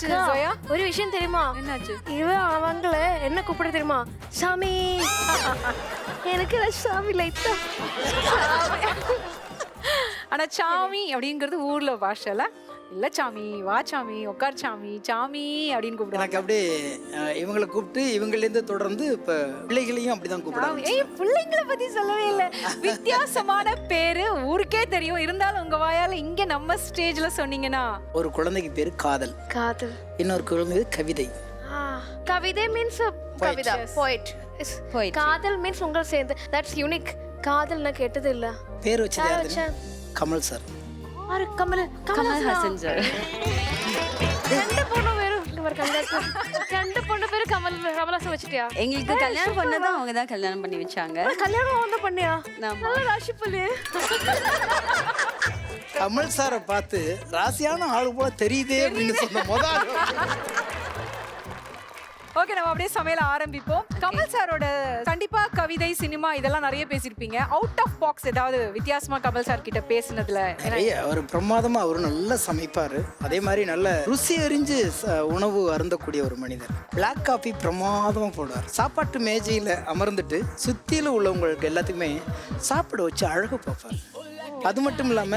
என்னாச்சு ஜோயா? ஒரு விஷயம் தெரியுமா? என்னாச்சு? அவங்கள என்ன கூப்பிட தெரியுமா? சாமி. எனக்கு சாமி லைட்டா. ஆனா சாமி அப்படிங்கிறது ஊர்ல பாஷைல இல்ல. சாமி வா, சாமி உட்கார், சாமி சாமி அப்படின்னு கூப்பிடுவாங்க. எனக்கு அப்படியே இவங்களை கூப்பிட்டு இவங்கலேருந்து தொடர்ந்து இப்ப பிள்ளைகளையும் அப்படிதான் கூப்பிடுறாங்க. ஏய், பிள்ளைங்களை பத்தி சொல்லவே இல்ல. வித்தியாசமான பேரு ஊருக்கே தெரியும். இருந்தாலும் உங்க வாயால இங்க நம்ம ஸ்டேஜ்ல சொன்னீங்கன்னா ஒரு குழந்தைக்கு பேரு காதல், காதல். இன்னொரு குழந்தை கவிதை. கவிதை மீன்ஸ் கவிதா, போய்ட். காதல் மீன்ஸ் உங்க சேர்ந்து. That's unique. காதல் நான் கேட்டது இல்ல. பேர் வச்சது யாரு? கமல் சார். ஆறு கமல் ஹாசன் சார். ரெண்டு பொண்ணு பேரு ரெண்டு பொண்ணு பேரு கமல்ஹாசன் வச்சிட்டியா? எங்களுக்கு கல்யாணம் பண்ணதும் அவங்க தான் கல்யாணம் பண்ணி வச்சாங்க. கல்யாணம் வந்து பண்ணியா? நல்ல ராசி புள்ளி. கமல் சாரை பார்த்து ராசியான ஆளு போல தெரியுதே அப்படின்னு சொன்ன முதல். ஓகே, நம்ம அப்படியே சமையல ஆரம்பிப்போம். கமல் சாரோட கண்டிப்பா கவிதை, சினிமா இதெல்லாம் நிறைய பேசியிருப்பீங்க. அவுட் ஆஃப் பாக்ஸ் ஏதாவது வித்தியாசமா கமல் சார் கிட்ட பேசினதுல? நிறைய. அவர் பிரமாதமா, அவரு நல்லா சமைப்பாரு. அதே மாதிரி நல்ல ருசி அறிஞ்சு உணவு அருந்தக்கூடிய ஒரு மனிதர். பிளாக் காஃபி பிரமாதமா போடுவார். சாப்பாட்டு மேஜையில அமர்ந்துட்டு சுத்தியில உள்ளவங்களுக்கு எல்லாத்துக்குமே சாப்பிட வச்சு அழகு பார்ப்பார். அது மட்டும் இல்லாம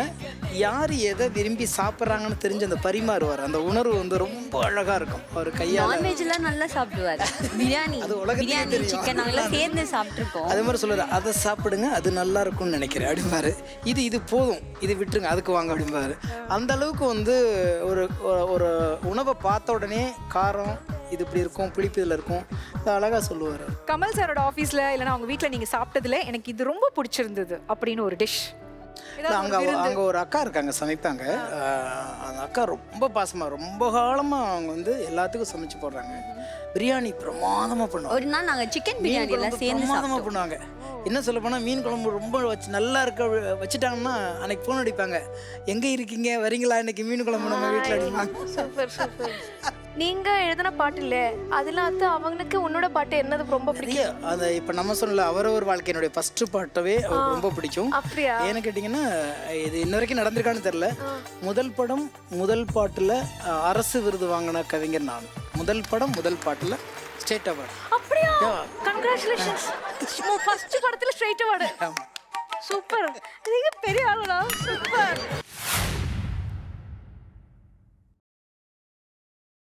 யார் எதை விரும்பி சாப்பிட்றாங்கன்னு தெரிஞ்சு அந்த பரிமாறுவார். அந்த உணர்வு வந்து ரொம்ப அழகா இருக்கும். அவர் கையால நான்வெஜ்லாம் நல்லா சாப்பிடுவார். பிரியாணி, அது உலகத்துக்கே பிரியாணி, தெரியும். சிக்கன் நாங்களாம் சேர்ந்து சாப்பிட்டுருக்கோம். அதே மாதிரி சொல்லுவாரு, அதை சாப்பிடுங்க, அது நல்லா இருக்கும்னு நினைக்கிறேன் அப்படிம்பாரு. இது போதும், இது விட்டுருங்க, அதுக்கு வாங்க அப்படிம்பாரு. அந்த அளவுக்கு வந்து ஒரு ஒரு உணவை பார்த்த உடனே காரம் இது இப்படி இருக்கும், புளிப்பு இதில் இருக்கும், அழகா சொல்லுவார். கமல் சாரோட ஆஃபீஸ்ல இல்லைன்னா அவங்க வீட்டில் நீங்க சாப்பிட்டதுல எனக்கு இது ரொம்ப பிடிச்சிருந்தது அப்படின்னு ஒரு டிஷ்? அங்கே ஒரு அக்கா இருக்காங்க, சமைப்பாங்க. அந்த அக்கா ரொம்ப பாசமாக ரொம்ப காலமாக அவங்க வந்து எல்லாத்துக்கும் சமைச்சு போடுறாங்க. பிரியாணி பிரமாதமாக பண்ணுவாங்க. ஒரு நாள் நாங்கள் சிக்கன் பிரியாணி எல்லாம் சேர்ந்து பிரமாதமாக பண்ணுவாங்க. என்ன சொல்ல போனால் மீன் குழம்பு ரொம்ப நல்லா இருக்க வச்சுட்டாங்கன்னா அன்னைக்கு ஃபோன் அடிப்பாங்க, எங்கே இருக்கீங்க, வரீங்களா இன்னைக்கு மீன் குழம்பு நம்ம வீட்டில் அடிப்பாங்க. Super super. நீங்க எழுதின பாட்டு இல்ல, அதுல அவங்களுக்கு உன்னோட பாட்டு என்னது ரொம்ப பிடிக்கும்? அதை இப்போ நம்ம சொல்லல, அவரவர் வாழ்க்கையினுடைய ஃபர்ஸ்ட் பாட்டவே அவருக்கு ரொம்ப பிடிக்கும். அப்படியா? ஏன்னு கேட்டிங்கன்னா, இது இன்ன வரைக்கும் நடந்திருக்கான்னு தெரியல. முதல் படம் முதல் பாட்டில் அரசு விருது வாங்கின கவிஞர் நான். முதல் படம் முதல் பாட்டில் ஸ்டேட் அவார்டு. அப்படியா? கங்க்ராச்சுலேஷன்ஸ். ஃபர்ஸ்ட் படத்துல ஸ்ட்ரைட் அவார்டு. சூப்பர். நீங்க பெரிய ஆளுடா. சூப்பர்.